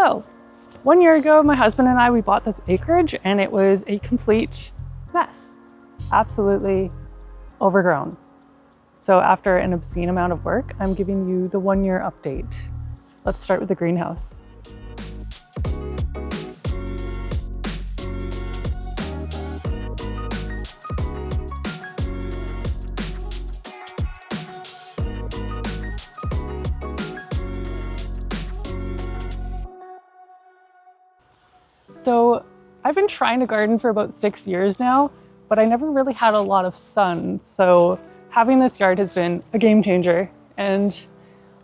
So 1 year ago, my husband and I, we bought this acreage and it was a complete mess. Absolutely overgrown. So after an obscene amount of work, I'm giving you the 1 year update. Let's start with the greenhouse. So I've been trying to garden for about 6 years now, but I never really had a lot of sun. So having this yard has been a game changer. And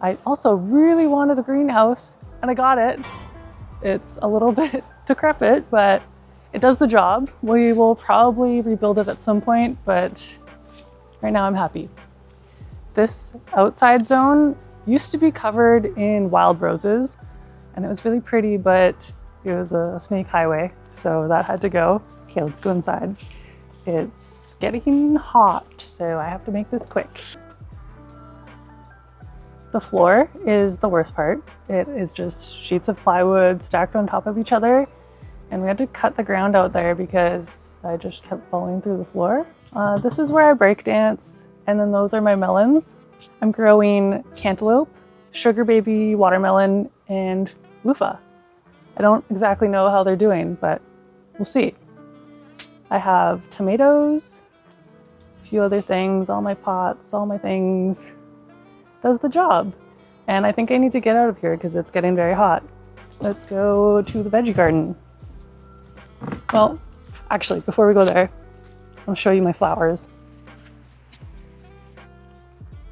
I also really wanted a greenhouse and I got it. It's a little bit decrepit, but it does the job. We will probably rebuild it at some point, but right now I'm happy. This outside zone used to be covered in wild roses and it was really pretty, but it was a snake highway, so that had to go. Okay, let's go inside. It's getting hot, so I have to make this quick. The floor is the worst part. It is just sheets of plywood stacked on top of each other, and we had to cut the ground out there because I just kept falling through the floor. This is where I break dance, and then those are my melons. I'm growing cantaloupe, sugar baby watermelon, and loofah. I don't exactly know how they're doing, but we'll see. I have tomatoes, a few other things, all my pots, all my things. Does the job. And I think I need to get out of here because it's getting very hot. Let's go to the veggie garden. Well, actually, before we go there, I'll show you my flowers.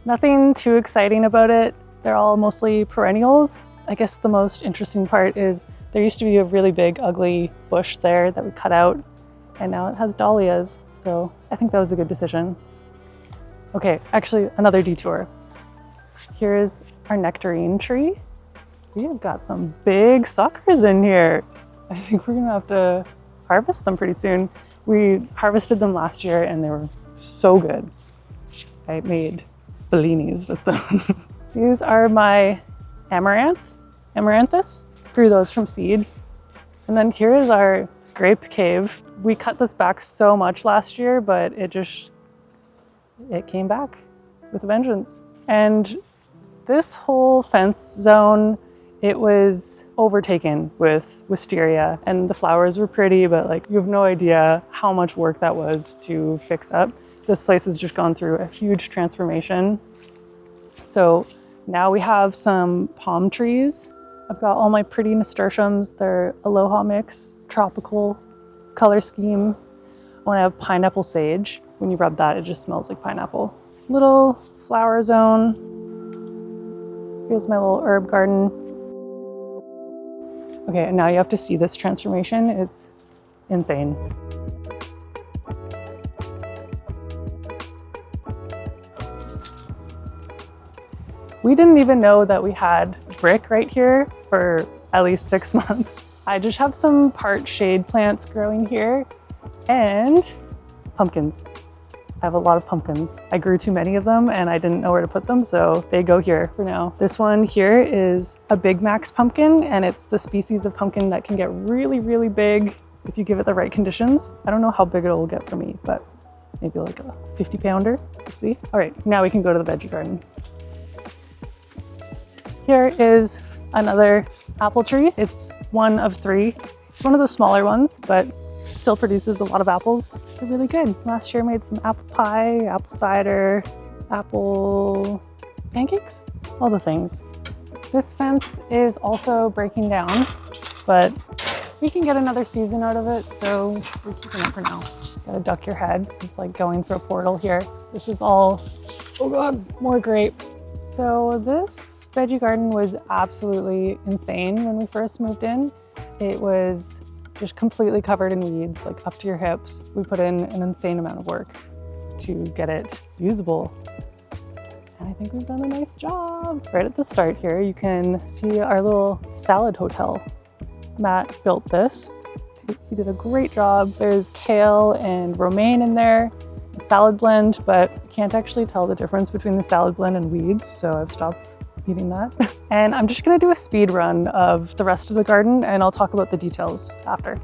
Nothing too exciting about it. They're all mostly perennials. I guess the most interesting part is there used to be a really big, ugly bush there that we cut out, and now it has dahlias, so I think that was a good decision. Okay, actually, another detour. Here's our nectarine tree. We have got some big suckers in here. I think we're gonna have to harvest them pretty soon. We harvested them last year and they were so good. I made bellinis with them. These are my amaranthus. Grew those from seed. And then here is our grape cave. We cut this back so much last year, but it came back with a vengeance. And this whole fence zone, it was overtaken with wisteria, and the flowers were pretty, but like you have no idea how much work that was to fix up. This place has just gone through a huge transformation. So now we have some palm trees. I've got all my pretty nasturtiums. They're Aloha mix, tropical color scheme. When I have pineapple sage, when you rub that, it just smells like pineapple. Little flower zone. Here's my little herb garden. Okay, and now you have to see this transformation. It's insane. We didn't even know that we had brick right here for at least 6 months. I just have some part shade plants growing here and pumpkins. I have a lot of pumpkins. I grew too many of them and I didn't know where to put them, so they go here for now. This one here is a Big Max pumpkin, and it's the species of pumpkin that can get really, really big if you give it the right conditions. I don't know how big it'll get for me, but maybe like a 50 pounder, we'll see. All right, now we can go to the veggie garden. Here is another apple tree. It's one of 3. It's one of the smaller ones, but still produces a lot of apples. They're really good. Last year I made some apple pie, apple cider, apple pancakes, all the things. This fence is also breaking down, but we can get another season out of it, so we're keeping it for now. Gotta duck your head. It's like going through a portal here. This is all, oh God, more grape. So this veggie garden was absolutely insane when we first moved in. It was just completely covered in weeds, like up to your hips. We put in an insane amount of work to get it usable. And I think we've done a nice job. Right at the start here, you can see our little salad hotel. Matt built this. He did a great job. There's kale and romaine in there, a salad blend, but you can't actually tell the difference between the salad blend and weeds, so I've stopped eating that. And I'm just gonna do a speed run of the rest of the garden and I'll talk about the details after.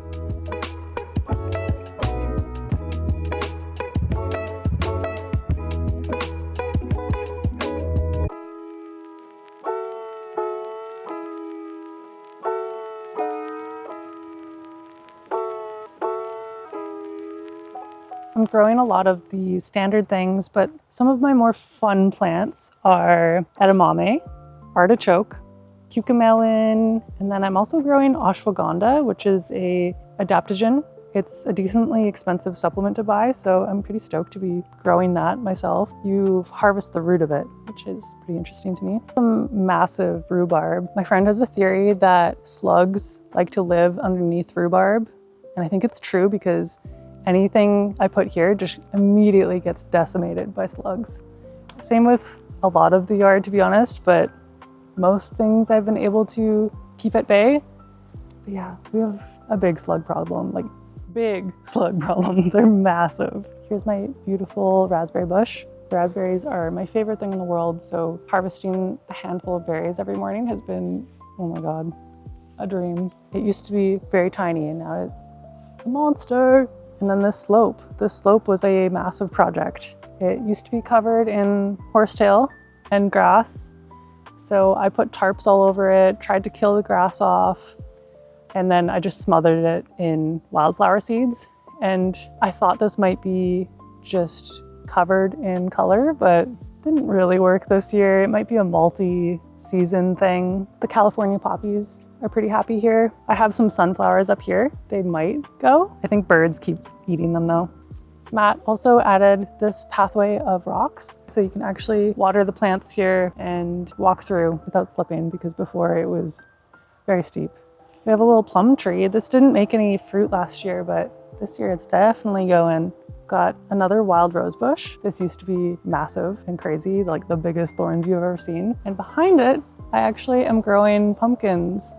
I'm growing a lot of the standard things, but some of my more fun plants are edamame, artichoke, cucamelon, and then I'm also growing ashwagandha, which is a adaptogen. It's a decently expensive supplement to buy, so I'm pretty stoked to be growing that myself. You harvest the root of it, which is pretty interesting to me. Some massive rhubarb. My friend has a theory that slugs like to live underneath rhubarb, and I think it's true because anything I put here just immediately gets decimated by slugs. Same with a lot of the yard, to be honest, but most things I've been able to keep at bay. But yeah, we have a big slug problem, like big slug problem. They're massive. Here's my beautiful raspberry bush. Raspberries are my favorite thing in the world, so harvesting a handful of berries every morning has been, oh my God, a dream. It used to be very tiny and now it's a monster. And then this slope was a massive project. It used to be covered in horsetail and grass. So I put tarps all over it, tried to kill the grass off, and then I just smothered it in wildflower seeds. And I thought this might be just covered in color, but didn't really work this year. It might be a multi-season thing. The California poppies are pretty happy here. I have some sunflowers up here. They might go. I think birds keep eating them though. Matt also added this pathway of rocks, so you can actually water the plants here and walk through without slipping, because before it was very steep. We have a little plum tree. This didn't make any fruit last year, but this year it's definitely going. Got another wild rose bush. This used to be massive and crazy, like the biggest thorns you've ever seen. And behind it, I actually am growing pumpkins.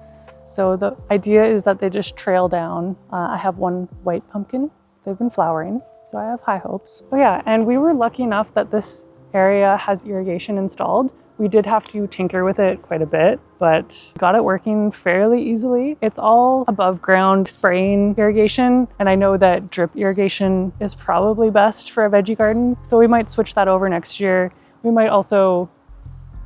So the idea is that they just trail down. I have one white pumpkin. They've been flowering, so I have high hopes. Oh yeah, and we were lucky enough that this area has irrigation installed. We did have to tinker with it quite a bit, but got it working fairly easily. It's all above ground spraying irrigation, and I know that drip irrigation is probably best for a veggie garden, so we might switch that over next year. We might also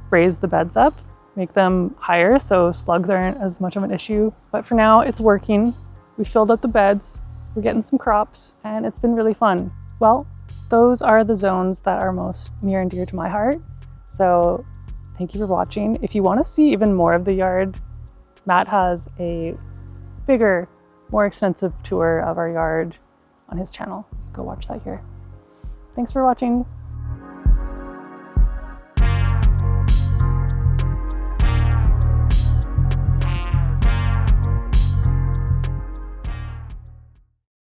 raise the beds up, make them higher so slugs aren't as much of an issue. But for now, it's working. We filled up the beds, we're getting some crops, and it's been really fun. Well, those are the zones that are most near and dear to my heart. So thank you for watching. If you want to see even more of the yard, Matt has a bigger, more extensive tour of our yard on his channel. Go watch that here. Thanks for watching.